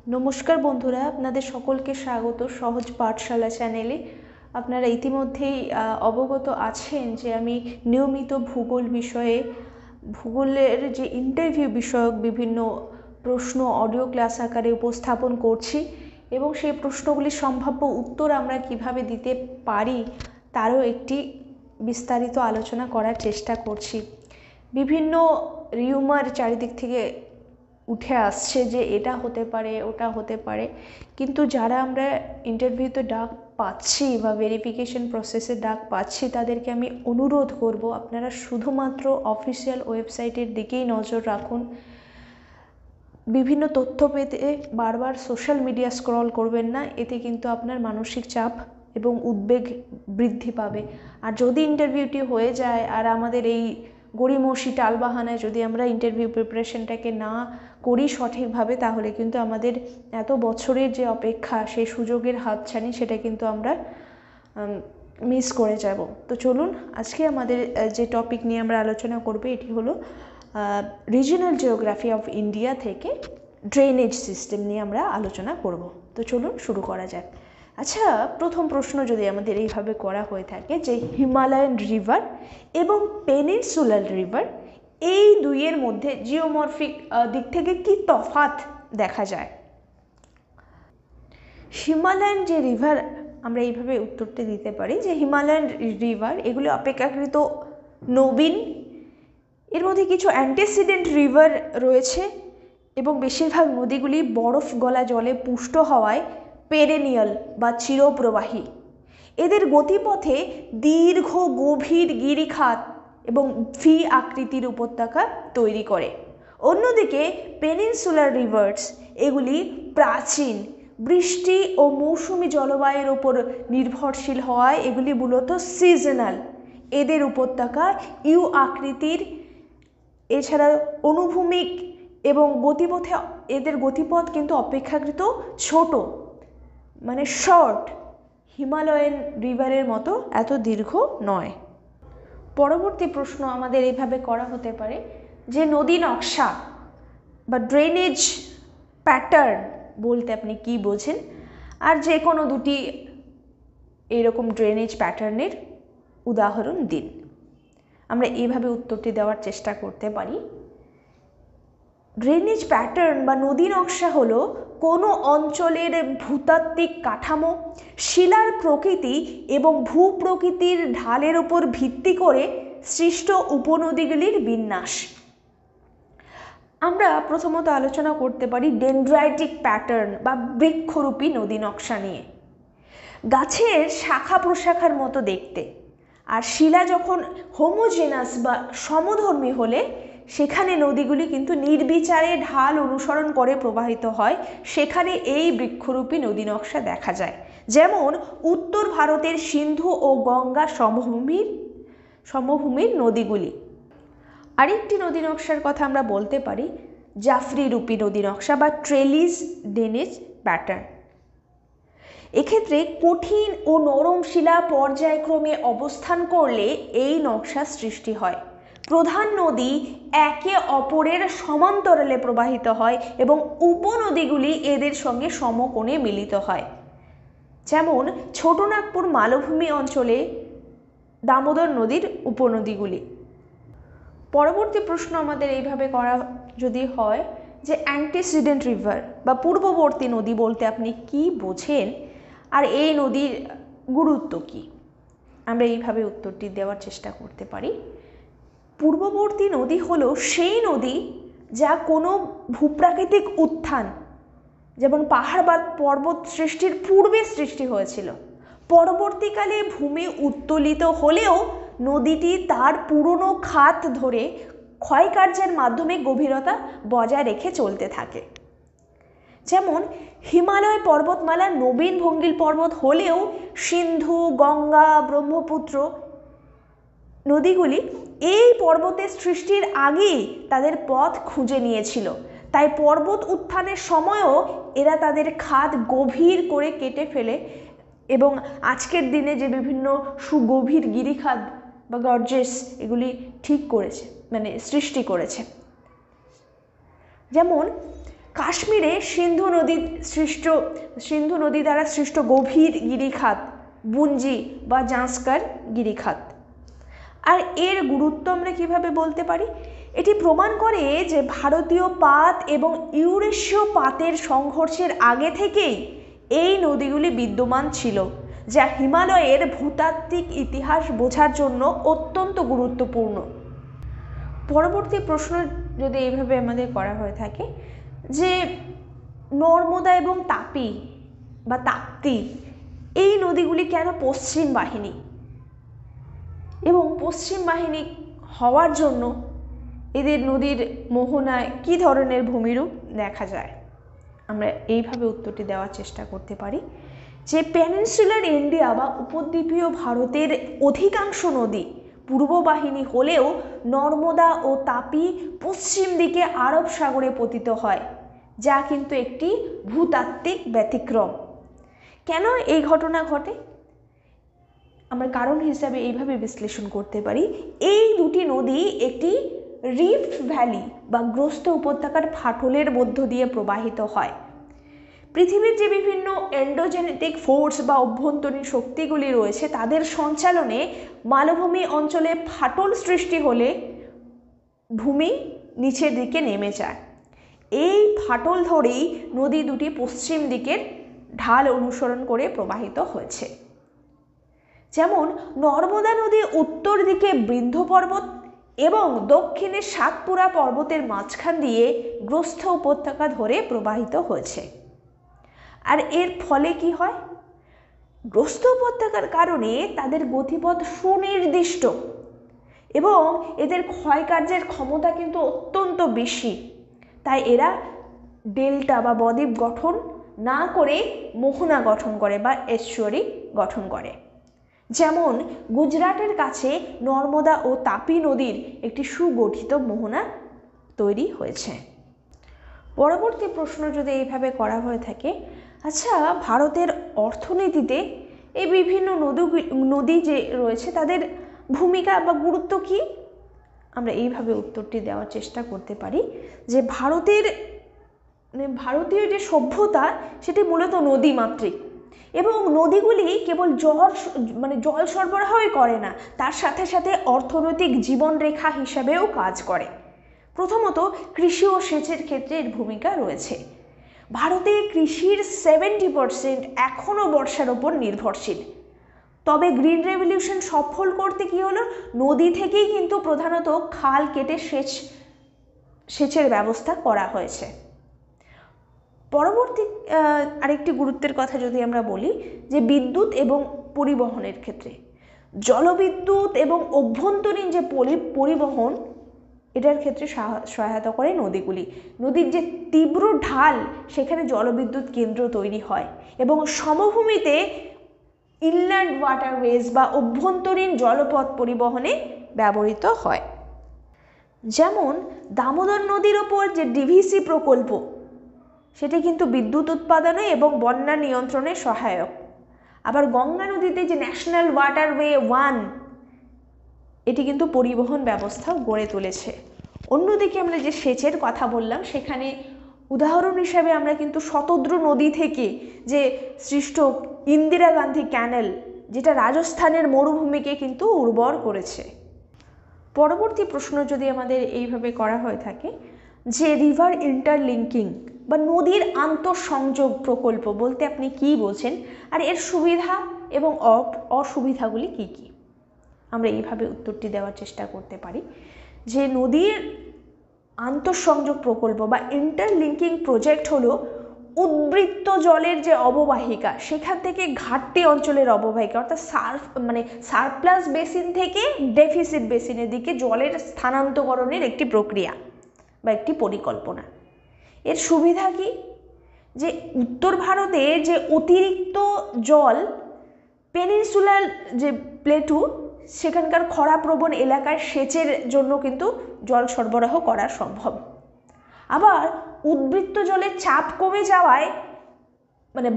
নমস্কার বন্ধুরা, আপনাদের সকলকে স্বাগত সহজ পাঠশালা চ্যানেলে। আপনারা ইতিমধ্যেই অবগত আছেন যে আমি নিয়মিত ভূগোলের যে ইন্টারভিউ বিষয়ক বিভিন্ন প্রশ্ন অডিও ক্লাস আকারে উপস্থাপন করছি এবং সেই প্রশ্নগুলির সম্ভাব্য উত্তর আমরা কিভাবে দিতে পারি তারও একটি বিস্তারিত আলোচনা করার চেষ্টা করছি। বিভিন্ন রিউমার চারিদিক থেকে উঠে আসছে যে এটা হতে পারে, ওটা হতে পারে, কিন্তু যারা আমরা ইন্টারভিউতে ডাক পাচ্ছি বা ভেরিফিকেশন প্রসেসে ডাক পাচ্ছি তাদেরকে আমি অনুরোধ করব, আপনারা শুধুমাত্র অফিসিয়াল ওয়েবসাইটের দিকেই নজর রাখুন। বিভিন্ন তথ্য পেতে বারবার সোশ্যাল মিডিয়া স্ক্রল করবেন না, এতে কিন্তু আপনার মানসিক চাপ এবং উদ্বেগ বৃদ্ধি পাবে। আর যদি ইন্টারভিউটি হয়ে যায় আর আমাদের এই গড়িমসি টালবাহানায় যদি আমরা ইন্টারভিউ প্রিপারেশনটাকে না করি সঠিকভাবে, তাহলে কিন্তু আমাদের এত বছরের যে অপেক্ষা, সেই সুযোগের হাতছানি সেটা কিন্তু আমরা মিস করে যাব। তো চলুন আজকে আমাদের যে টপিক নিয়ে আমরা আলোচনা করব এটি হলো রিজিওনাল জিওগ্রাফি অফ ইন্ডিয়া থেকে ড্রেনেজ সিস্টেম নিয়ে আমরা আলোচনা করব। তো চলুন শুরু করা যাক। আচ্ছা, প্রথম প্রশ্ন যদি আমাদের এইভাবে করা হয়ে থাকে যে হিমালয়ান রিভার এবং পেনিনসুলার রিভার এই দুইয়ের মধ্যে জিওমরফিক দিক থেকে কি তফাৎ দেখা যায়? হিমালয়ান যে রিভার, আমরা এইভাবে উত্তরটা দিতে পারি যে হিমালয়ান রিভার এগুলো অপেক্ষাকৃত নবীন, এর মধ্যে কিছু অ্যান্টিসিডেন্ট রিভার রয়েছে এবং বেশিরভাগ নদীগুলি বরফ গলা জলে পুষ্ট হওয়ায় পেরেনিয়াল বা চিরপ্রবাহী। এদের গতিপথে দীর্ঘ গভীর গিরিখাত এবং ভি আকৃতির উপত্যকা তৈরি করে। অন্যদিকে পেনিনসুলার রিভার্স এগুলি প্রাচীন, বৃষ্টি ও মৌসুমি জলবায়ুর ওপর নির্ভরশীল হওয়ায় এগুলি মূলত সিজনাল। এদের উপত্যকা ইউ আকৃতির, এছাড়া অনুভূমিক এবং এদের গতিপথ কিন্তু অপেক্ষাকৃত ছোট, মানে শর্ট, হিমালয়ান রিভারের মতো এত দীর্ঘ নয়। পরবর্তী প্রশ্ন আমাদের এইভাবে করা হতে পারে যে নদী নকশা বা ড্রেনেজ প্যাটার্ন বলতে আপনি কি বোঝেন, আর যে কোনো দুটি এরকম ড্রেনেজ প্যাটার্নের উদাহরণ দিন। আমরা এইভাবে উত্তরটি দেওয়ার চেষ্টা করতে পারি। ড্রেনেজ প্যাটার্ন বা নদী নকশা হলো কোনো অঞ্চলের ভূতাত্ত্বিক কাঠামো, শিলার প্রকৃতি এবং ভূপ্রকৃতির ঢালের উপর ভিত্তি করে সৃষ্ট উপনদীগুলির বিন্যাস। আমরা প্রথমত আলোচনা করতে পারি ডেনড্রাইটিক প্যাটার্ন বা বৃক্ষরূপী নদী নকশা নিয়ে। গাছের শাখা প্রশাখার মতো দেখতে, আর শিলা যখন হোমোজেনাস বা সমধর্মী হলে সেখানে নদীগুলি কিন্তু নির্বিচারে ঢাল অনুসরণ করে প্রবাহিত হয়, সেখানে এই বৃক্ষরূপী নদী নকশা দেখা যায়। যেমন উত্তর ভারতের সিন্ধু ও গঙ্গা সমভূমির নদীগুলি। আরেকটি নদী নকশার কথা আমরা বলতে পারি জাফরি রূপী নদী নকশা বা ট্রেলিস ড্রেনেজ প্যাটার্ন। এক্ষেত্রে কঠিন ও নরম শিলা পর্যায়ক্রমে অবস্থান করলে এই নকশা সৃষ্টি হয়। প্রধান নদী একে অপরের সমান্তরালে প্রবাহিত হয় এবং উপনদীগুলি এদের সঙ্গে সমকোণে মিলিত হয়। যেমন ছোটনাগপুর মালভূমি অঞ্চলে দামোদর নদীর উপনদীগুলি। পরবর্তী প্রশ্ন আমাদের এইভাবে করা যদি হয় যে অ্যান্টিসিডেন্ট রিভার বা পূর্ববর্তী নদী বলতে আপনি কি বোঝেন, আর এই নদীর গুরুত্ব কি? আমরা এইভাবে উত্তরটি দেওয়ার চেষ্টা করতে পারি। পূর্ববর্তী নদী হলো সেই নদী যা কোনো ভূপ্রাকৃতিক উত্থান, যেমন পাহাড় বা পর্বত সৃষ্টির পূর্বে সৃষ্টি হয়েছিল। পরবর্তীকালে ভূমি উত্তোলিত হলেও নদীটি তার পুরনো খাত ধরে ক্ষয়কার্যের মাধ্যমে গভীরতা বজায় রেখে চলতে থাকে। যেমন হিমালয় পর্বতমালা নবীন ভঙ্গিল পর্বত হলেও সিন্ধু, গঙ্গা, ব্রহ্মপুত্র নদীগুলি এই পর্বতের সৃষ্টির আগেই তাদের পথ খুঁজে নিয়েছিল, তাই পর্বত উত্থানের সময়ও এরা তাদের খাদ গভীর করে কেটে ফেলে এবং আজকের দিনে যে বিভিন্ন সুগভীর গিরিখাত বা গর্জেস এগুলি ঠিক করেছে, মানে সৃষ্টি করেছে। যেমন কাশ্মীরে সিন্ধু নদী দ্বারা সৃষ্ট গভীর গিরিখাত বুঞ্জি বা জাঁস্কার গিরিখাত। আর এর গুরুত্ব আমরা কিভাবে বলতে পারি? এটি প্রমাণ করে যে ভারতীয় পাত এবং ইউরেশীয় পাতের সংঘর্ষের আগে থেকেই এই নদীগুলি বিদ্যমান ছিল, যা হিমালয়ের ভূতাত্ত্বিক ইতিহাস বোঝার জন্য অত্যন্ত গুরুত্বপূর্ণ। পরবর্তী প্রশ্ন যদি এইভাবে আমাদের করা হয়ে থাকে যে নর্মদা এবং তাপি বা তাপ্তি এই নদীগুলি কেন পশ্চিম বাহিনী, এবং পশ্চিম বাহিনী হওয়ার জন্য এদের নদীর মোহনায় কী ধরনের ভূমিরূপ দেখা যায়? আমরা এইভাবে উত্তরটি দেওয়ার চেষ্টা করতে পারি যে পেনিনসুলার ইন্ডিয়া বা উপদ্বীপীয় ভারতের অধিকাংশ নদী পূর্ব বাহিনী হলেও নর্মদা ও তাপি পশ্চিম দিকে আরব সাগরে পতিত হয়, যা কিন্তু একটি ভূতাত্ত্বিক ব্যতিক্রম। কেন এই ঘটনা ঘটে? আমরা কারণ হিসাবে এইভাবে বিশ্লেষণ করতে পারি, এই দুটি নদী একটি রিফট ভ্যালি বা গ্রস্ত উপত্যকার ফাটলের মধ্য দিয়ে প্রবাহিত হয়। পৃথিবীর যে বিভিন্ন এন্ডোজেনেটিক ফোর্স বা অভ্যন্তরীণ শক্তিগুলি রয়েছে তাদের সঞ্চালনে মালভূমি অঞ্চলে ফাটল সৃষ্টি হলে ভূমি নিচের দিকে নেমে যায়। এই ফাটল ধরেই নদী দুটি পশ্চিম দিকের ঢাল অনুসরণ করে প্রবাহিত হয়েছে। যেমন নর্মদা নদী উত্তর দিকে বৃদ্ধ পর্বত এবং দক্ষিণে সাতপুরা পর্বতের মাঝখান দিয়ে গ্রস্থ উপত্যকা ধরে প্রবাহিত হয়েছে। আর এর ফলে কি হয়? গ্রস্থ উপত্যকার কারণে তাদের গতিপথ সুনির্দিষ্ট এবং এদের ক্ষয়কার্যের ক্ষমতা কিন্তু অত্যন্ত বেশি, তাই এরা ডেল্টা বা বদ্বীপ গঠন না করে মোহনা গঠন করে বা এস্চুয়ারি গঠন করে। যেমন গুজরাটের কাছে নর্মদা ও তাপি নদীর একটি সুগঠিত মোহনা তৈরি হয়েছে। পরবর্তী প্রশ্ন যদি এইভাবে করা হয়ে থাকে, আচ্ছা ভারতের অর্থনীতিতে এই বিভিন্ন নদী যে রয়েছে তাদের ভূমিকা বা গুরুত্ব কি? আমরা এইভাবে উত্তরটি দেওয়ার চেষ্টা করতে পারি যে ভারতীয় যে সভ্যতা সেটি মূলত নদীমাতৃক এবং নদীগুলি কেবল জল সরবরাহই করে না, তার সাথে সাথে অর্থনৈতিক জীবনরেখা হিসাবেও কাজ করে। প্রথমত কৃষি ও সেচের ক্ষেত্রে এর ভূমিকা রয়েছে। ভারতে কৃষির 70% এখনও বর্ষার ওপর নির্ভরশীল। তবে গ্রিন রেভলিউশন সফল করতে কি হলো, নদী থেকেই কিন্তু প্রধানত খাল কেটে সেচের ব্যবস্থা করা হয়েছে। পরবর্তী আরেকটি গুরুত্বের কথা যদি আমরা বলি যে বিদ্যুৎ এবং পরিবহনের ক্ষেত্রে জলবিদ্যুৎ এবং অভ্যন্তরীণ যে পরিবহন এটার ক্ষেত্রে সহায়তা করে নদীগুলি। নদীর যে তীব্র ঢাল সেখানে জলবিদ্যুৎ কেন্দ্র তৈরি হয় এবং সমভূমিতে ইনল্যান্ড ওয়াটারওয়েজ বা অভ্যন্তরীণ জলপথ পরিবহনে ব্যবহৃত হয়। যেমন দামোদর নদীর ওপর যে ডিভিসি প্রকল্প সেটি কিন্তু বিদ্যুৎ উৎপাদনে এবং বন্যা নিয়ন্ত্রণে সহায়ক। আবার গঙ্গা নদীতে যে ন্যাশনাল ওয়াটারওয়ে 1 এটি কিন্তু পরিবহন ব্যবস্থাও গড়ে তুলেছে। অন্যদিকে আমরা যে সেচের কথা বললাম সেখানে উদাহরণ হিসাবে আমরা কিন্তু শতদ্রু নদী থেকে যে সৃষ্ট ইন্দিরা গান্ধী ক্যানেল, যেটা রাজস্থানের মরুভূমিকে কিন্তু উর্বর করেছে। পরবর্তী প্রশ্ন যদি আমাদের এইভাবে করা হয়ে থাকে যে রিভার ইন্টারলিঙ্কিং বা নদীর আন্তঃসংযোগ প্রকল্প বলতে আপনি কি বোঝেন, আর এর সুবিধা এবং অসুবিধাগুলি কি কি? আমরা এইভাবে উত্তরটি দেওয়ার চেষ্টা করতে পারি যে নদীর আন্তঃসংযোগ প্রকল্প বা ইন্টারলিঙ্কিং প্রজেক্ট হলো উদ্বৃত্ত জলের যে অববাহিকা সেখান থেকে ঘাটতি অঞ্চলের অববাহিকা অর্থাৎ সারপ্লাস বেসিন থেকে ডেফিসিট বেসিনের দিকে জলের স্থানান্তকরণের একটি প্রক্রিয়া বা একটি পরিকল্পনা। এর সুবিধা কি? যে উত্তর ভারতে যে অতিরিক্ত জল পেনিনসুলার যে প্লেটু সেখানকার খরাপ্রবণ এলাকায় সেচের জন্য কিন্তু জল সরবরাহ করা সম্ভব। আবার উদ্বৃত্ত জলের চাপ কমে যাওয়ায়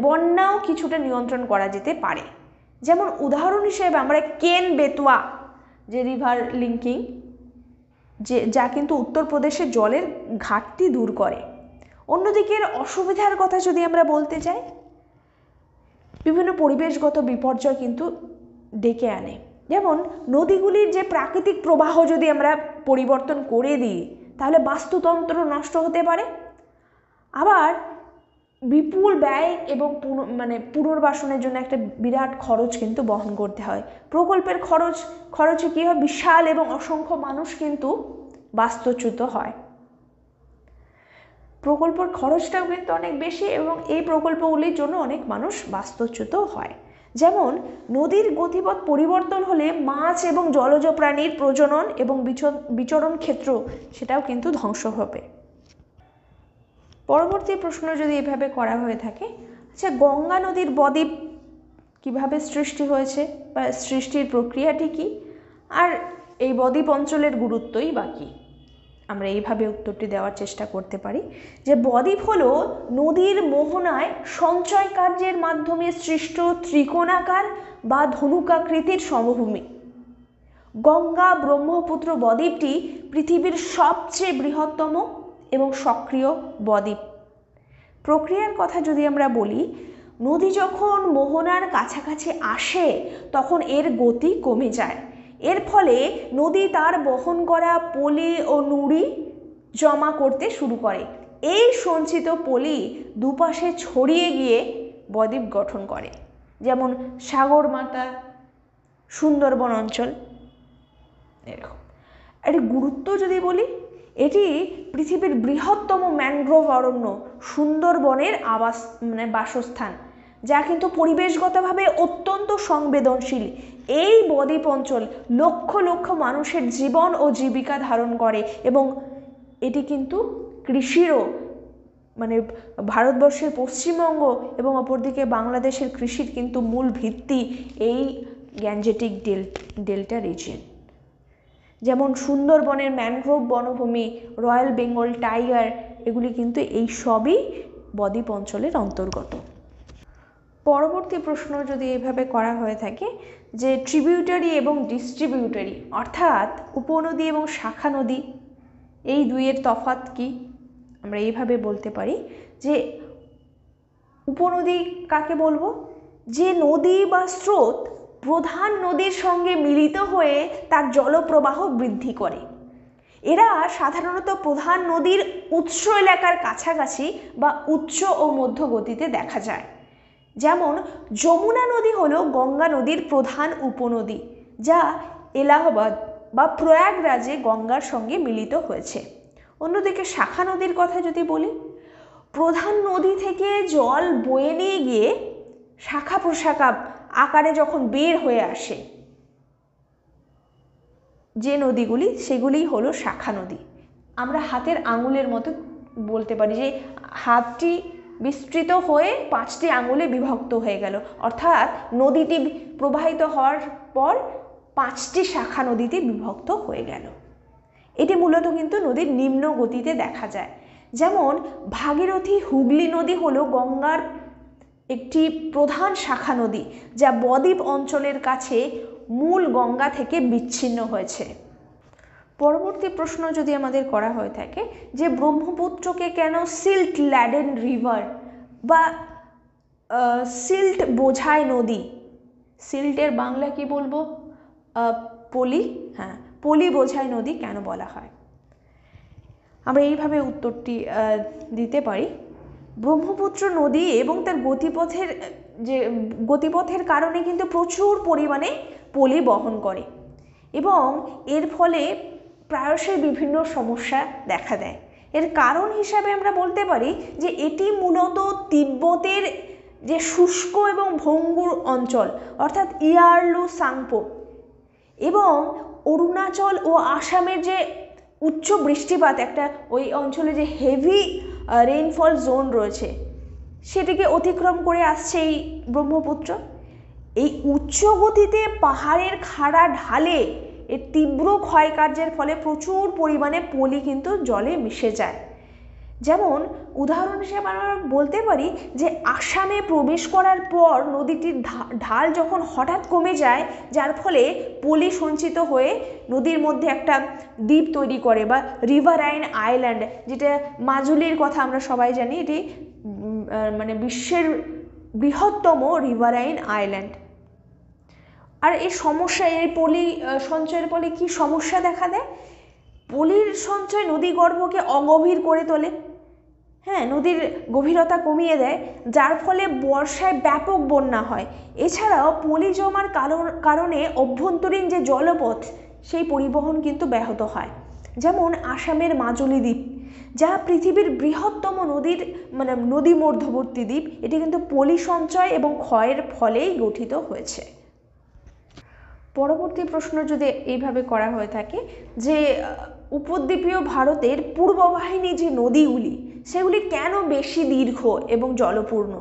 বন্যাও কিছুটা নিয়ন্ত্রণ করা যেতে পারে। যেমন উদাহরণ হিসেবে আমরা কেন বেতোয়া যে রিভার লিঙ্কিং যা কিন্তু উত্তরপ্রদেশে জলের ঘাটতি দূর করে। অন্যদিকের অসুবিধার কথা যদি আমরা বলতে চাই, বিভিন্ন পরিবেশগত বিপর্যয় কিন্তু ডেকে আনে। যেমন নদীগুলির যে প্রাকৃতিক প্রবাহ যদি আমরা পরিবর্তন করে দিই তাহলে বাস্তুতন্ত্র নষ্ট হতে পারে। আবার বিপুল ব্যয় এবং পুনর্বাসনের জন্য একটা বিরাট খরচ কিন্তু বহন করতে হয়। প্রকল্পের খরচে কী হয়, বিশাল এবং অসংখ্য মানুষ কিন্তু বাস্তুচ্যুত হয়। প্রকল্পের খরচটাও কিন্তু অনেক বেশি এবং এই প্রকল্পগুলির জন্য অনেক মানুষ বাস্তুচ্যুত হয়। যেমন নদীর গতিপথ পরিবর্তন হলে মাছ এবং জলজ প্রাণীর প্রজনন এবং বিচরণ ক্ষেত্র সেটাও কিন্তু ধ্বংস হবে। পরবর্তী প্রশ্ন যদি এভাবে করা হয়ে থাকে, আচ্ছা গঙ্গা নদীর বদ্বীপ কিভাবে সৃষ্টি হয়েছে বা সৃষ্টির প্রক্রিয়াটি কী, আর এই বদ্বীপ অঞ্চলের গুরুত্বই বা কী? আমরা এইভাবে উত্তরটি দেওয়ার চেষ্টা করতে পারি যে বদ্বীপ হলো নদীর মোহনায় সঞ্চয় কার্যের মাধ্যমে সৃষ্ট ত্রিকোণাকার বা ধনুকাকৃতির সমভূমি। গঙ্গা ব্রহ্মপুত্র বদ্বীপটি পৃথিবীর সবচেয়ে বৃহত্তম এবং সক্রিয় বদ্বীপ। প্রক্রিয়ার কথা যদি আমরা বলি, নদী যখন মোহনার কাছাকাছি আসে তখন এর গতি কমে যায়। এর ফলে নদী তার বহন করা পলি ও নুড়ি জমা করতে শুরু করে। এই সঞ্চিত পলি দুপাশে ছড়িয়ে গিয়ে বদ্বীপ গঠন করে, যেমন সাগরমাথা, সুন্দরবন অঞ্চল এরকম। এর গুরুত্ব যদি বলি, এটি পৃথিবীর বৃহত্তম ম্যানগ্রোভ অরণ্য সুন্দরবনের বাসস্থান, যা কিন্তু পরিবেশগতভাবে অত্যন্ত সংবেদনশীল। এই বদ্বীপ অঞ্চল লক্ষ লক্ষ মানুষের জীবন ও জীবিকা ধারণ করে এবং এটি কিন্তু কৃষিরও ভারতবর্ষের পশ্চিমবঙ্গ এবং অপরদিকে বাংলাদেশের কৃষির কিন্তু মূল ভিত্তি এই গ্যাঞ্জেটিক ডেল্টা রিজিয়ন। যেমন সুন্দরবনের ম্যানগ্রোভ বনভূমি, রয়্যাল বেঙ্গল টাইগার, এগুলি কিন্তু এই সবই বদ্বীপ অঞ্চলের অন্তর্গত। পরবর্তী প্রশ্ন যদি এভাবে করা হয়ে থাকে যে ট্রিবিউটারি এবং ডিস্ট্রিবিউটারি অর্থাৎ উপনদী এবং শাখা নদী, এই দুইয়ের তফাৎ কি? আমরা এইভাবে বলতে পারি যে উপনদী কাকে বলবো? যে নদী বা স্রোত প্রধান নদীর সঙ্গে মিলিত হয়ে তার জলপ্রবাহ বৃদ্ধি করে। এরা সাধারণত প্রধান নদীর উৎস এলাকার কাছাকাছি বা উচ্চ ও মধ্য গতিতে দেখা যায়। যেমন যমুনা নদী হলো গঙ্গা নদীর প্রধান উপনদী, যা এলাহাবাদ বা প্রয়াগরাজে গঙ্গার সঙ্গে মিলিত হয়েছে। অন্যদিকে শাখা নদীর কথা যদি বলি, প্রধান নদী থেকে জল বয়ে নিয়ে গিয়ে শাখা প্রশাখা আকারে যখন বের হয়ে আসে যে নদীগুলি, সেগুলিই হলো শাখা নদী। আমরা হাতের আঙুলের মতো বলতে পারি যে হাতটি বিস্তৃত হয়ে 5টি আঙুলে বিভক্ত হয়ে গেল, অর্থাৎ নদীটি প্রবাহিত হওয়ার পর 5টি শাখা নদীতে বিভক্ত হয়ে গেল। এটি মূলত কিন্তু নদীর নিম্ন গতিতে দেখা যায়। যেমন ভাগীরথী হুগলি নদী হলো গঙ্গার একটি প্রধান শাখা নদী, যা বদ্বীপ অঞ্চলের কাছে মূল গঙ্গা থেকে বিচ্ছিন্ন হয়েছে। পরবর্তী প্রশ্ন যদি আমাদের করা হয়ে থাকে যে ব্রহ্মপুত্রকে কেন সিল্ট ল্যাডেন রিভার বা সিল্ট বোঝাই নদী, সিল্টের বাংলা কি বলবো? পলি, হ্যাঁ, পলি বোঝাই নদী কেন বলা হয়? আমরা এইভাবে উত্তরটি দিতে পারি। ব্রহ্মপুত্র নদী এবং তার গতিপথের কারণে কিন্তু প্রচুর পরিমাণে পলি বহন করে এবং এর ফলে প্রায়শই বিভিন্ন সমস্যা দেখা দেয়। এর কারণ হিসাবে আমরা বলতে পারি যে এটি মূলত তিব্বতের যে শুষ্ক এবং ভঙ্গুর অঞ্চল অর্থাৎ ইয়ারলু সাংপো এবং অরুণাচল ও আসামের যে উচ্চ বৃষ্টিপাত, একটা ওই অঞ্চলে যে হেভি রেইনফল জোন রয়েছে, সেটিকে অতিক্রম করে আসছে এই ব্রহ্মপুত্র। এই উচ্চ গতিতে পাহাড়ের খাড়া ঢালে এর তীব্র ক্ষয়কার্যের ফলে প্রচুর পরিমাণে পলি কিন্তু জলে মিশে যায়, যেমন উদাহরণ হিসেবে আমরা বলতে পারি যে আসামে প্রবেশ করার পর নদীটির ঢাল যখন হঠাৎ কমে যায়, যার ফলে পলি সঞ্চিত হয়ে নদীর মধ্যে একটা দ্বীপ তৈরি করে বা রিভারাইন আইল্যান্ড, যেটা মাজুলির কথা আমরা সবাই জানি, এটি মানে বিশ্বের বৃহত্তম রিভারাইন আইল্যান্ড। আর এই সমস্যা, এই পলি সঞ্চয়ের ফলে কি সমস্যা দেখা দেয়? পলির সঞ্চয় নদীগর্ভকে অগভীর করে তোলে, হ্যাঁ, নদীর গভীরতা কমিয়ে দেয়, যার ফলে বর্ষায় ব্যাপক বন্যা হয়। এছাড়াও পলি জমার কারণে অভ্যন্তরীণ যে জলপথ, সেই পরিবহন কিন্তু ব্যাহত হয়। যেমন আসামের মাজুলি দ্বীপ, যা পৃথিবীর বৃহত্তম নদী মধ্যবর্তী দ্বীপ, এটি কিন্তু পলি সঞ্চয় এবং ক্ষয়ের ফলেই গঠিত হয়েছে। পরবর্তী প্রশ্ন যদি এইভাবে করা হয়ে থাকে যে উপদ্বীপীয় ভারতের পূর্ববাহিনী যে নদীগুলি, সেগুলি কেন বেশি দীর্ঘ এবং জলপূর্ণ?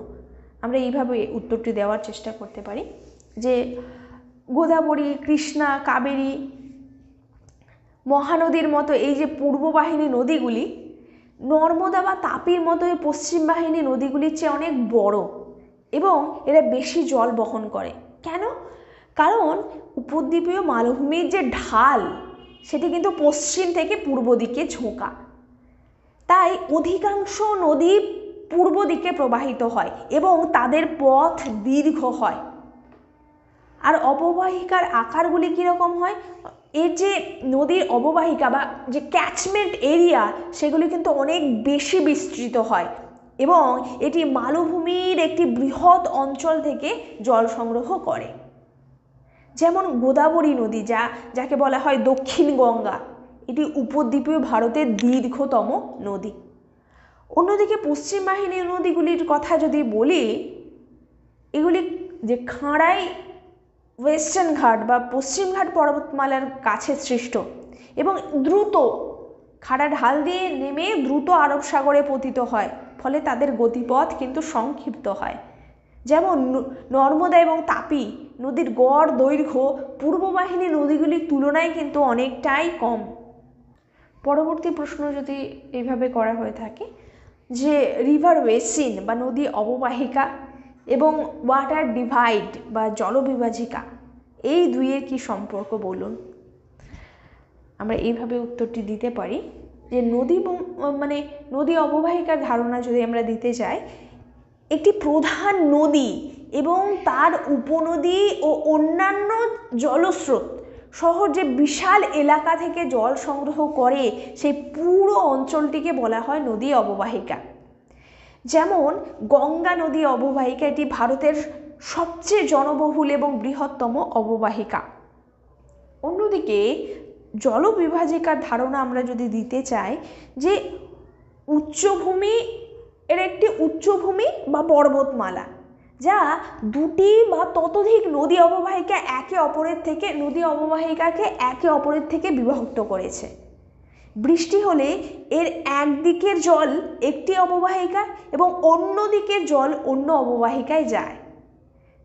আমরা এইভাবে উত্তরটি দেওয়ার চেষ্টা করতে পারি যে গোদাবরী, কৃষ্ণা, কাবেরী, মহানদীর মতো এই যে পূর্ববাহিনী নদীগুলি নর্মদা বা তাপির মতো এই পশ্চিম বাহিনী নদীগুলির চেয়ে অনেক বড় এবং এরা বেশি জল বহন করে। কেন? কারণ উপদ্বীপীয় মালভূমির যে ঢাল, সেটি কিন্তু পশ্চিম থেকে পূর্ব দিকে ঝোঁকা, তাই অধিকাংশ নদী পূর্ব দিকে প্রবাহিত হয় এবং তাদের পথ দীর্ঘ হয়। আর অববাহিকার আকারগুলি কীরকম হয়? এর যে নদীর অববাহিকা বা যে ক্যাচমেন্ট এরিয়া, সেগুলি কিন্তু অনেক বেশি বিস্তৃত হয় এবং এটি মালভূমির একটি বৃহৎ অঞ্চল থেকে জল সংগ্রহ করে। যেমন গোদাবরী নদী, যাকে বলা হয় দক্ষিণ গঙ্গা, এটি উপদ্বীপীয় ভারতের দীর্ঘতম নদী। অন্যদিকে পশ্চিম বাহিনী নদীগুলির কথা যদি বলি, এগুলি যে খাঁড়াই ওয়েস্টার্ন ঘাট বা পশ্চিম ঘাট পর্বতমালার কাছে সৃষ্ট এবং দ্রুত খাড়া ঢাল দিয়ে নেমে দ্রুত আরব সাগরে পতিত হয়, ফলে তাদের গতিপথ কিন্তু সংক্ষিপ্ত হয়। যেমন নর্মদা এবং তাপি নদীর গড় দৈর্ঘ্য পূর্ববাহিনী নদীগুলির তুলনায় কিন্তু অনেকটাই কম। পরবর্তী প্রশ্ন যদি এইভাবে করা হয়ে থাকে যে রিভার বেসিন বা নদী অববাহিকা এবং ওয়াটার ডিভাইড বা জলবিভাজিকা, এই দুইয়ের কি সম্পর্ক বলুন? আমরা এইভাবে উত্তরটি দিতে পারি যে নদী অববাহিকার ধারণা যদি আমরা দিতে চাই, একটি প্রধান নদী এবং তার উপনদী ও অন্যান্য জলস্রোত শহর যে বিশাল এলাকা থেকে জল সংগ্রহ করে, সেই পুরো অঞ্চলটিকে বলা হয় নদী অববাহিকা। যেমন গঙ্গা নদী অববাহিকা, এটি ভারতের সবচেয়ে জনবহুল এবং বৃহত্তম অববাহিকা। অন্যদিকে জলবিভাজিকার ধারণা আমরা যদি দিতে চাই যে উচ্চভূমি এর একটি উচ্চভূমি বা পর্বতমালা, যা দুটি বা ততোধিক নদী অববাহিকাকে একে অপরের থেকে বিভক্ত করেছে। বৃষ্টি হলে এর একদিকের জল একটি অববাহিকা এবং অন্য দিকের জল অন্য অববাহিকায় যায়।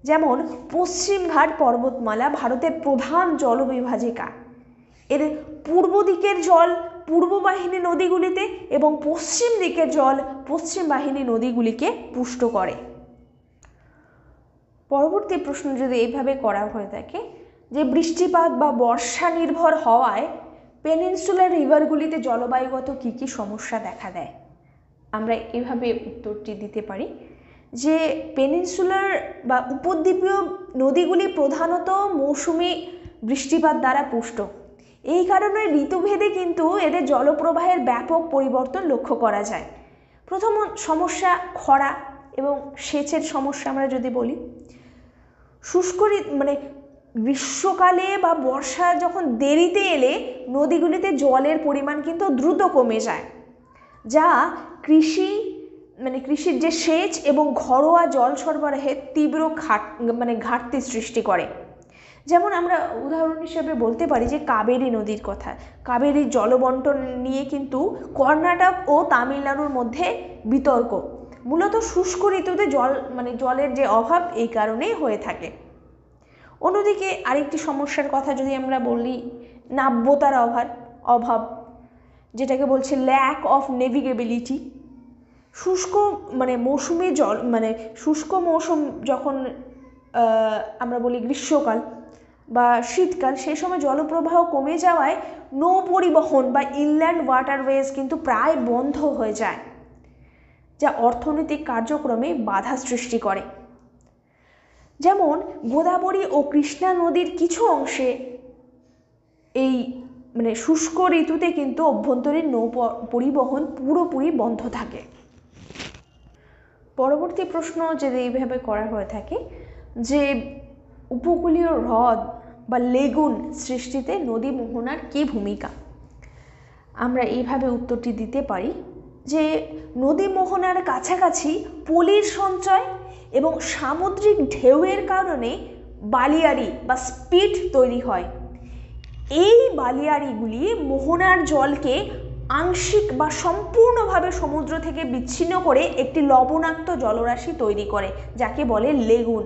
যেমন পশ্চিমঘাট পর্বতমালা ভারতের প্রধান জলবিভাজিকা, এর পূর্ব দিকের জল পূর্ব বাহিনী নদীগুলিতে এবং পশ্চিম দিকের জল পশ্চিম বাহিনী নদীগুলিকে পুষ্ট করে। পরবর্তী প্রশ্ন যদি এইভাবে করা হয়ে থাকে যে বৃষ্টিপাত বা বর্ষা নির্ভর হওয়ায় পেনিনসুলার রিভারগুলিতে জলবায়ুগত কী কী সমস্যা দেখা দেয়? আমরা এভাবে উত্তরটি দিতে পারি যে পেনিনসুলার বা উপদ্বীপীয় নদীগুলি প্রধানত মৌসুমি বৃষ্টিপাত দ্বারা পুষ্ট। এই কারণে ঋতুভেদে কিন্তু এদের জলপ্রবাহের ব্যাপক পরিবর্তন লক্ষ্য করা যায়। প্রথম সমস্যা খরা এবং সেচের সমস্যা। আমরা যদি বলি গ্রীষ্মকালে বা বর্ষা যখন দেরিতে এলে নদীগুলিতে জলের পরিমাণ কিন্তু দ্রুত কমে যায়, যা কৃষির যে সেচ এবং ঘরোয়া জল সরবরাহের তীব্র ঘাটতি সৃষ্টি করে। যেমন আমরা উদাহরণ হিসেবে বলতে পারি যে কাবেরী নদীর কথা। কাবেরীর জলবন্টন নিয়ে কিন্তু কর্ণাটক ও তামিলনাড়ুর মধ্যে বিতর্ক। মূলত শুষ্ক ঋতুতে জলের যে অভাব, এই কারণেই হয়ে থাকে। অন্যদিকে আরেকটি সমস্যার কথা যদি আমরা বলি, নাব্যতার অভাব, যেটাকে বলছে ল্যাক অফ নেভিগেবিলিটি। শুষ্ক মৌসুমি জল শুষ্ক মৌসুম যখন আমরা বলি গ্রীষ্মকাল বা শীতকাল, সেই সময় জলপ্রবাহ কমে যাওয়ায় নৌ পরিবহন বা ইনল্যান্ড ওয়াটারওয়েজ কিন্তু প্রায় বন্ধ হয়ে যায়, যা অর্থনৈতিক কার্যক্রমে বাধা সৃষ্টি করে। যেমন গোদাবরী ও কৃষ্ণা নদীর কিছু অংশে এই শুষ্ক ঋতুতে কিন্তু অভ্যন্তরীণ নৌ পরিবহন পুরোপুরি বন্ধ থাকে। পরবর্তী প্রশ্ন যদি এইভাবে করা হয়ে থাকে যে উপকূলীয় হ্রদ বা লেগুন সৃষ্টিতে নদী মোহনার কী ভূমিকা, আমরা এইভাবে উত্তরটি দিতে পারি যে নদী মোহনার কাছাকাছি পলির সঞ্চয় এবং সামুদ্রিক ঢেউয়ের কারণে বালিয়াড়ি বা স্পিট তৈরি হয়। এই বালিয়াড়িগুলি মোহনার জলকে আংশিক বা সম্পূর্ণভাবে সমুদ্র থেকে বিচ্ছিন্ন করে একটি লবণাক্ত জলরাশি তৈরি করে, যাকে বলে লেগুন।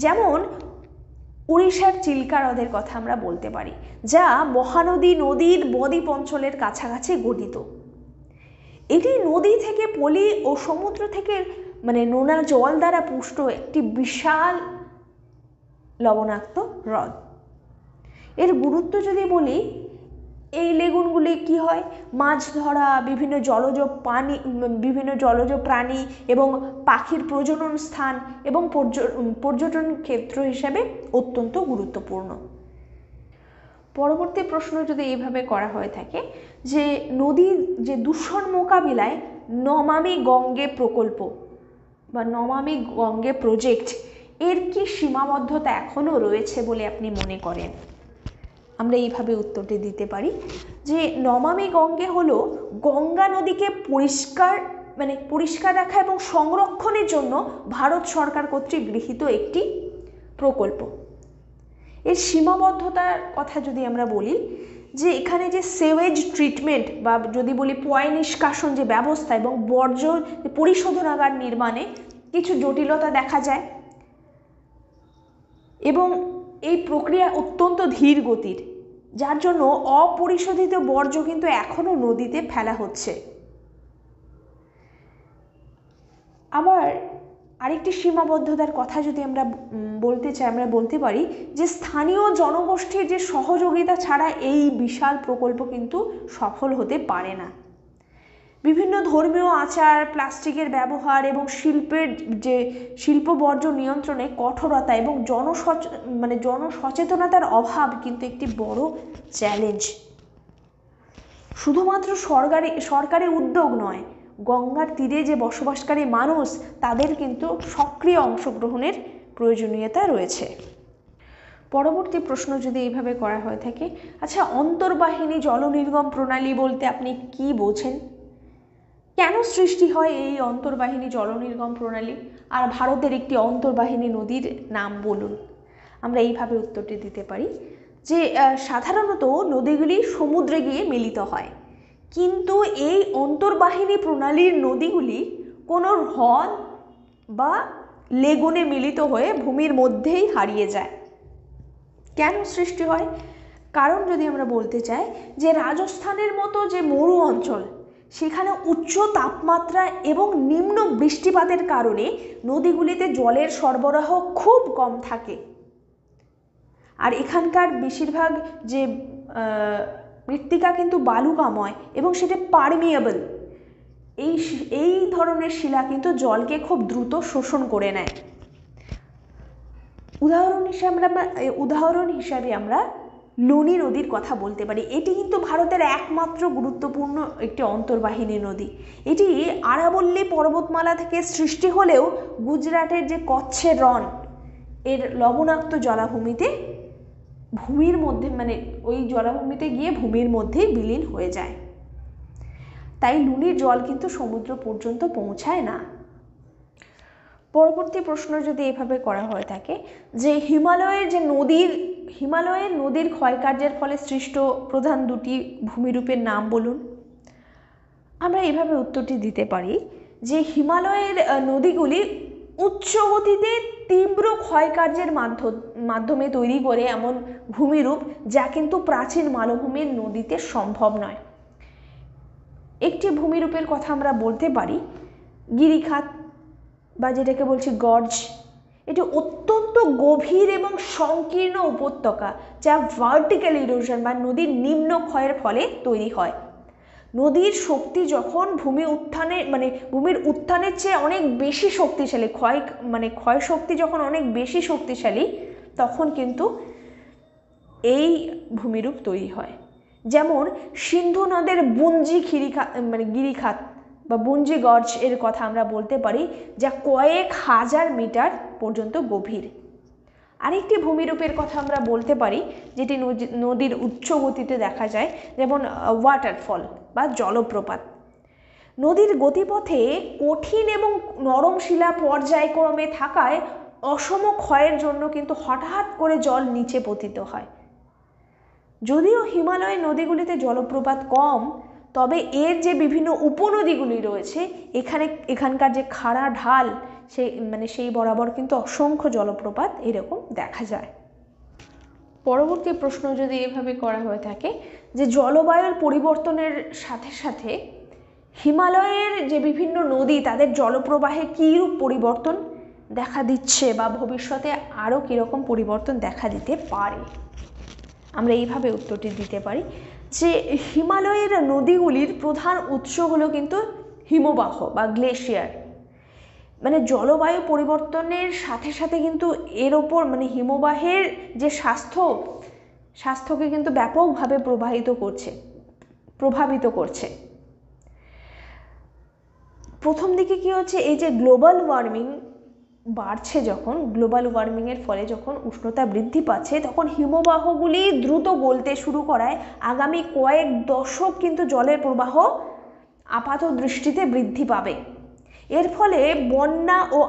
যেমন উড়িষ্যার চিল্কা হ্রদের কথা আমরা বলতে পারি, যা মহানদী নদীর বদ্বীপ অঞ্চলের কাছাকাছি গঠিত। এটি নদী থেকে পলি ও সমুদ্র থেকে নোনা জল দ্বারা পুষ্ট একটি বিশাল লবণাক্ত হ্রদ। এর গুরুত্ব যদি বলি, এই লেগুনগুলি কি হয়, মাছ ধরা, বিভিন্ন জলজ প্রাণী এবং পাখির প্রজনন স্থান এবং পর্যটন ক্ষেত্র হিসাবে অত্যন্ত গুরুত্বপূর্ণ। পরবর্তী প্রশ্ন যদি এইভাবে করা হয়ে থাকে যে নদীর যে দূষণ মোকাবিলায় নমামি গঙ্গে প্রকল্প বা নমামি গঙ্গে প্রজেক্ট, এর কি সীমাবদ্ধতা এখনও রয়েছে বলে আপনি মনে করেন? আমরা এইভাবে উত্তরটি দিতে পারি যে নমামি গঙ্গে হলো গঙ্গা নদীকে পরিষ্কার রাখা এবং সংরক্ষণের জন্য ভারত সরকার কর্তৃক গৃহীত একটি প্রকল্প। এর সীমাবদ্ধতার কথা যদি আমরা বলি, যে এখানে যে সেওয়েজ ট্রিটমেন্ট বা যদি বলি পয় নিষ্কাশন যে ব্যবস্থা এবং বর্জ্য পরিশোধনাগার নির্মাণে কিছু জটিলতা দেখা যায় এবং এই প্রক্রিয়া অত্যন্ত ধীর গতির, যার জন্য অপরিশোধিত বর্জ্য কিন্তু এখনও নদীতে ফেলা হচ্ছে। আবার আরেকটি সীমাবদ্ধতার কথা যদি আমরা বলতে চাই, আমরা বলতে পারি যে স্থানীয় জনগোষ্ঠীর যে সহযোগিতা ছাড়া এই বিশাল প্রকল্প কিন্তু সফল হতে পারে না। বিভিন্ন ধর্মীয় আচার, প্লাস্টিকের ব্যবহার এবং শিল্প বর্জ্য নিয়ন্ত্রণে কঠোরতা এবং জনসচেতনতার অভাব কিন্তু একটি বড় চ্যালেঞ্জ। শুধুমাত্র সরকারি উদ্যোগ নয়, গঙ্গার তীরে যে বসবাসকারী মানুষ, তাদের কিন্তু সক্রিয় অংশগ্রহণের প্রয়োজনীয়তা রয়েছে। পরবর্তী প্রশ্ন যদি এইভাবে করা হয়ে থাকে, আচ্ছা অন্তর্বাহিনী জলনির্গম প্রণালী বলতে আপনি কি বোঝেন? কেন সৃষ্টি হয় এই অন্তর্বাহিনী জলনির্গম প্রণালী? আর ভারতের একটি অন্তর্বাহিনী নদীর নাম বলুন। আমরা এইভাবে উত্তরটি দিতে পারি যে সাধারণত নদীগুলি সমুদ্রে গিয়ে মিলিত হয়, কিন্তু এই অন্তর্বাহিনী প্রণালীর নদীগুলি কোনো হ্রদ বা লেগুনে মিলিত হয়ে ভূমির মধ্যেই হারিয়ে যায়। কেন সৃষ্টি হয়? কারণ যদি আমরা বলতে চাই যে রাজস্থানের মতো যে মরু অঞ্চল, সেখানে উচ্চ তাপমাত্রা এবং নিম্ন বৃষ্টিপাতের কারণে নদীগুলিতে জলের সরবরাহ খুব কম থাকে। আর এখানকার বেশিরভাগ যে মৃত্তিকা কিন্তু বালুকাময় এবং সেটা পারমিয়েবল। এই ধরনের শিলা কিন্তু জলকে খুব দ্রুত শোষণ করে নেয়। উদাহরণ হিসাবে আমরা লুনি নদীর কথা বলতে পারি। এটি কিন্তু ভারতের একমাত্র গুরুত্বপূর্ণ একটি অন্তর্বাহিনী নদী। এটি আরাবল্লী পর্বতমালা থেকে সৃষ্টি হলেও গুজরাটের যে কচ্ছের রণ এর লবণাক্ত জলাভূমিতে ভূমির মধ্যে ওই জলাভূমিতে গিয়ে ভূমির মধ্যেই বিলীন হয়ে যায়। তাই লুনির জল কিন্তু সমুদ্র পর্যন্ত পৌঁছায় না। পরবর্তী প্রশ্ন যদি এভাবে করা হয়ে থাকে যে হিমালয়ের নদীর ক্ষয়কার্যের ফলে সৃষ্ট প্রধান দুটি ভূমিরূপের নাম বলুন। আমরা এইভাবে উত্তরটি দিতে পারি যে হিমালয়ের নদীগুলি উচ্চ গতিতে তীব্র ক্ষয়কার্যের মাধ্যমে তৈরি করে এমন ভূমিরূপ যা কিন্তু প্রাচীন মালভূমির নদীতে সম্ভব নয়। একটি ভূমিরূপের কথা আমরা বলতে পারি গিরিখাত বা যেটাকে বলছি গর্জ, এটি অত্যন্ত গভীর এবং সংকীর্ণ উপত্যকা যা ভার্টিক্যাল ইরোশন বা নদীর নিম্ন ক্ষয়ের ফলে তৈরি হয়। নদীর শক্তি যখন ভূমির উত্থানের চেয়ে অনেক বেশি শক্তিশালী, ক্ষয় শক্তি যখন অনেক বেশি শক্তিশালী, তখন কিন্তু এই ভূমিরূপ তৈরি হয়। যেমন সিন্ধু নদের বুঞ্জি গিরিখাত বা বুঞ্জি গর্জ এর কথা আমরা বলতে পারি, যা কয়েক হাজার মিটার পর্যন্ত গভীর। আরেকটি ভূমিরূপের কথা আমরা বলতে পারি যেটি নদীর উচ্চ গতিতে দেখা যায়, যেমন ওয়াটারফল বা জলপ্রপাত। নদীর গতিপথে কঠিন এবং নরম শিলা পর্যায়ক্রমে থাকায় অসম ক্ষয়ের জন্য কিন্তু হঠাৎ করে জল নিচে পতিত হয়। যদিও হিমালয়ের নদীগুলিতে জলপ্রপাত কম, তবে এর যে বিভিন্ন উপনদীগুলি রয়েছে এখানকার যে খাড়া ঢাল সেই বরাবর কিন্তু অসংখ্য জলপ্রপাত এরকম দেখা যায়। পরবর্তী প্রশ্ন যদি এভাবে করা হয়ে থাকে যে জলবায়ুর পরিবর্তনের সাথে সাথে হিমালয়ের যে বিভিন্ন নদী তাদের জলপ্রবাহে কীরূপ পরিবর্তন দেখা দিচ্ছে বা ভবিষ্যতে আরও কীরকম পরিবর্তন দেখা দিতে পারে, আমরা এইভাবে উত্তরটি দিতে পারি যে হিমালয়ের নদীগুলির প্রধান উৎস হলো কিন্তু হিমবাহ বা গ্লেশিয়ার। জলবায়ু পরিবর্তনের সাথে সাথে কিন্তু এর ওপর হিমবাহের যে স্বাস্থ্যকে কিন্তু ব্যাপকভাবে প্রভাবিত করছে। প্রথম দিকে কি হচ্ছে, এই যে গ্লোবাল ওয়ার্মিং বাড়ছে, যখন গ্লোবাল ওয়ার্মিংয়ের ফলে যখন উষ্ণতা বৃদ্ধি পাচ্ছে, তখন হিমবাহগুলি দ্রুত গলতে শুরু করায় আগামী কয়েক দশক কিন্তু জলের প্রবাহ আপাত দৃষ্টিতে বৃদ্ধি পাবে। এর ফলে বন্যা ও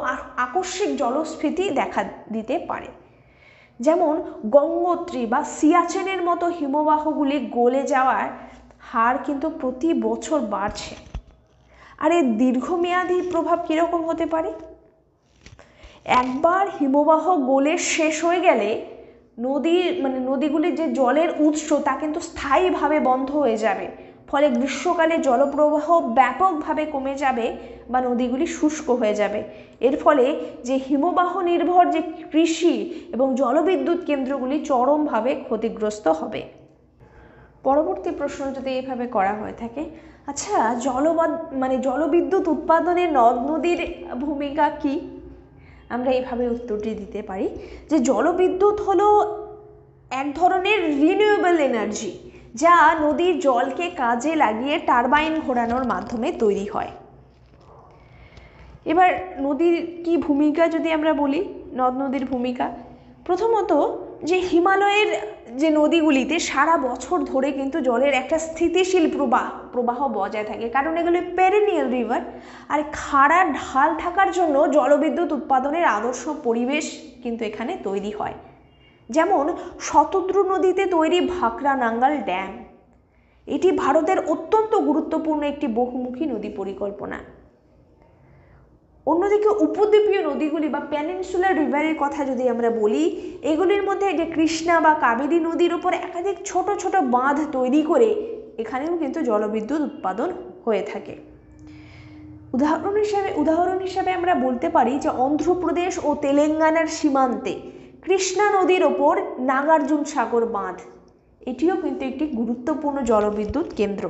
আকস্মিক জলস্ফীতি দেখা দিতে পারে। যেমন গঙ্গোত্রী বা সিয়াচেনের মতো হিমবাহগুলি গলে যাওয়ার হার কিন্তু প্রতি বছর বাড়ছে। আর এর দীর্ঘমেয়াদী প্রভাব কীরকম হতে পারে? একবার হিমবাহ গলে শেষ হয়ে গেলে নদীগুলির যে জলের উৎস তা কিন্তু স্থায়ীভাবে বন্ধ হয়ে যাবে। ফলে গ্রীষ্মকালে জলপ্রবাহ ব্যাপকভাবে কমে যাবে বা নদীগুলি শুষ্ক হয়ে যাবে। এর ফলে যে হিমবাহ নির্ভর যে কৃষি এবং জলবিদ্যুৎ কেন্দ্রগুলি চরমভাবে ক্ষতিগ্রস্ত হবে। পরবর্তী প্রশ্ন যদি এভাবে করা হয়ে থাকে, আচ্ছা জলবিদ্যুৎ উৎপাদনে নদ নদীর ভূমিকা কি? আমরা এইভাবে উত্তরটি দিতে পারি যে জলবিদ্যুৎ হলো এক ধরনের রিনিউয়েবল এনার্জি যা নদীর জলকে কাজে লাগিয়ে টারবাইন ঘোরানোর মাধ্যমে তৈরি হয়। এবার নদীর কি ভূমিকা যদি আমরা বলি, নদ নদীর ভূমিকা, প্রথমত যে হিমালয়ের যে নদীগুলিতে সারা বছর ধরে কিন্তু জলের একটা স্থিতিশীল প্রবাহ বজায় থাকে, কারণ এগুলি পেরেনিয়াল রিভার। আর খাড়া ঢাল থাকার জন্য জলবিদ্যুৎ উৎপাদনের আদর্শ পরিবেশ কিন্তু এখানে তৈরি হয়। যেমন শতদ্রু নদীতে তৈরি ভাকরা নাঙ্গাল ড্যাম, এটি ভারতের অত্যন্ত গুরুত্বপূর্ণ একটি বহুমুখী নদী পরিকল্পনা। অন্যদিকে উপদ্বীপীয় নদীগুলি বা পেনিনসুলার রিভারের কথা যদি আমরা বলি, এগুলির মধ্যে যে কৃষ্ণা বা কাবেরী নদীর উপর একাধিক ছোট ছোট বাঁধ তৈরি করে এখানেও কিন্তু জলবিদ্যুৎ উৎপাদন হয়ে থাকে। উদাহরণ হিসাবে আমরা বলতে পারি যে অন্ধ্রপ্রদেশ ও তেলেঙ্গানার সীমান্তে কৃষ্ণা নদীর ওপর নাগার্জুন সাগর বাঁধ, এটিও কিন্তু একটি গুরুত্বপূর্ণ জলবিদ্যুৎ কেন্দ্র।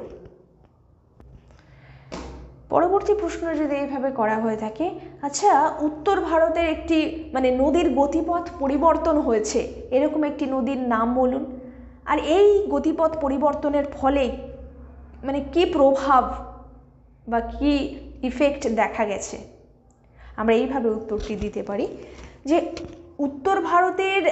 পরবর্তী প্রশ্ন যদি এইভাবে করা হয়ে থাকে, আচ্ছা উত্তর ভারতের একটি নদীর গতিপথ পরিবর্তন হয়েছে এরকম একটি নদীর নাম বলুন। আর এই গতিপথ পরিবর্তনের ফলে কি প্রভাব বা কি ইফেক্ট দেখা গেছে, আমরা এইভাবে উত্তরটি দিতে পারি যে উত্তর ভারতের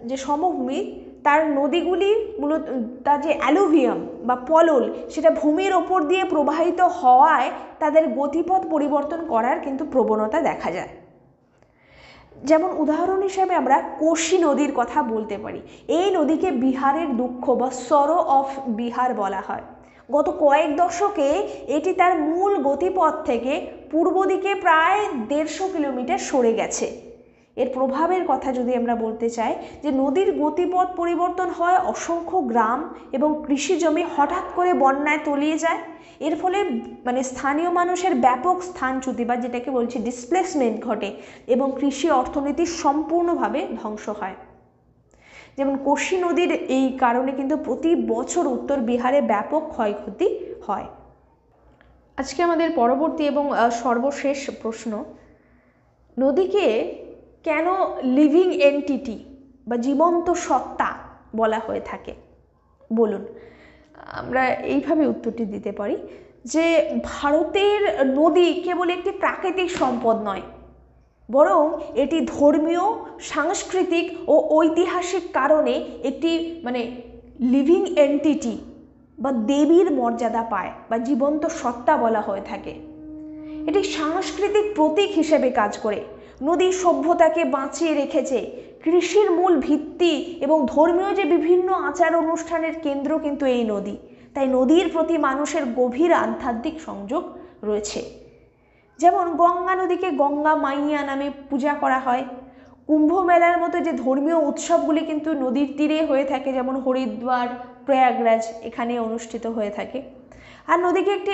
যে সমভূমি তার নদীগুলি মূলত তার যে অ্যালুভিয়াম বা পলল সেটা ভূমির ওপর দিয়ে প্রবাহিত হওয়ায় তাদের গতিপথ পরিবর্তন করার কিন্তু প্রবণতা দেখা যায়। যেমন উদাহরণ হিসেবে আমরা কোশি নদীর কথা বলতে পারি। এই নদীকে বিহারের দুঃখ বা সরো অফ বিহার বলা হয়। গত কয়েক দশকে এটি তার মূল গতিপথ থেকে পূর্ব দিকে প্রায় 150 কিলোমিটার সরে গেছে। এর প্রভাবের কথা যদি আমরা বলতে চাই, যে নদীর গতিপথ পরিবর্তন হয়, অসংখ্য গ্রাম এবং কৃষি জমি হঠাৎ করে বন্যায় তলিয়ে যায়। এর ফলে মানে স্থানীয় মানুষের ব্যাপক স্থানচ্যুতি বা যেটাকে বলছি ডিসপ্লেসমেন্ট ঘটে এবং কৃষি অর্থনীতি সম্পূর্ণভাবে ধ্বংস হয়। যেমন কোশি নদীর এই কারণে কিন্তু প্রতি বছর উত্তর বিহারে ব্যাপক ক্ষয়ক্ষতি হয়। আজকে আমাদের পরবর্তী এবং সর্বশেষ প্রশ্ন, নদীকে কেন লিভিং এন্টিটি বা জীবন্ত সত্তা বলা হয়ে থাকে? বলুন। আমরা এইভাবে উত্তরটি দিতে পারি যে ভারতের নদী কেবল একটি প্রাকৃতিক সম্পদ নয়, বরং এটি ধর্মীয়, সাংস্কৃতিক ও ঐতিহাসিক কারণে একটি মানে লিভিং এন্টিটি বা দেবীর মর্যাদা পায় বা জীবন্ত সত্তা বলা হয়ে থাকে। এটি সাংস্কৃতিক প্রতীক হিসেবে কাজ করে, নদী সভ্যতাকে বাঁচিয়ে রেখেছে, কৃষির মূল ভিত্তি এবং ধর্মীয় যে বিভিন্ন আচার অনুষ্ঠানের কেন্দ্র কিন্তু এই নদী। তাই নদীর প্রতি মানুষের গভীর আধ্যাত্মিক সংযোগ রয়েছে। যেমন গঙ্গা নদীকে গঙ্গা মাইয়া নামে পূজা করা হয়। কুম্ভ মেলার মতো যে ধর্মীয় উৎসবগুলি কিন্তু নদীর তীরে হয়ে থাকে, যেমন হরিদ্বার, প্রয়াগরাজ এখানে অনুষ্ঠিত হয়ে থাকে। আর নদীকে একটি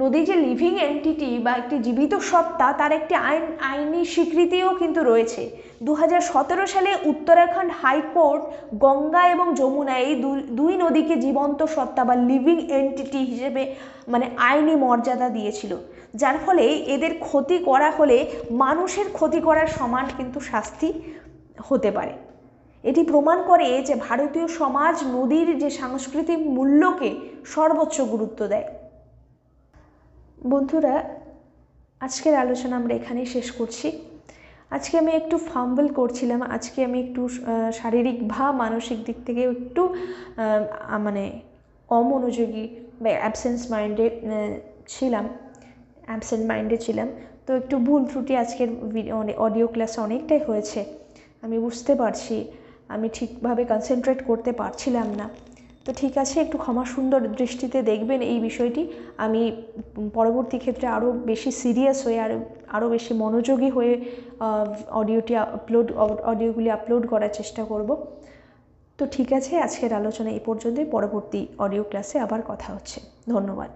নদী যে লিভিং এন্টিটি বা একটি জীবিত সত্তা, তার একটি আইনি স্বীকৃতিও কিন্তু রয়েছে। 2017 সালে উত্তরাখণ্ড হাইকোর্ট গঙ্গা এবং যমুনা এই দুই নদীকে জীবন্ত সত্তা বা লিভিং এন্টিটি হিসেবে আইনি মর্যাদা দিয়েছিল, যার ফলে এদের ক্ষতি করা হলে মানুষের ক্ষতি করার সমান কিন্তু শাস্তি হতে পারে। এটি প্রমাণ করে যে ভারতীয় সমাজ নদীর যে সাংস্কৃতিক মূল্যকে সর্বোচ্চ গুরুত্ব দেয়। বন্ধুরা, আজকের আলোচনা আমরা এখানেই শেষ করছি। আজকে আমি একটু ফাম্বল করছিলাম, আজকে আমি একটু শারীরিক বা মানসিক দিক থেকে একটু অমনোযোগী বা অ্যাবসেন্ট মাইন্ডে ছিলাম। তো একটু ভুল ত্রুটি আজকের অডিও ক্লাসে অনেকটাই হয়েছে। আমি বুঝতে পারছি আমি ঠিকভাবে কনসেন্ট্রেট করতে পারছিলাম না। তো ঠিক আছে, একটু ক্ষমা সুন্দর দৃষ্টিতে দেখবেন এই বিষয়টি। আমি পরবর্তী ক্ষেত্রে আরও বেশি সিরিয়াস হয়ে আরও বেশি মনোযোগী হয়ে অডিওগুলি আপলোড করার চেষ্টা করব। তো ঠিক আছে, আজকের আলোচনা এই পর্যন্তই। পরবর্তী অডিও ক্লাসে আবার কথা হচ্ছে। ধন্যবাদ।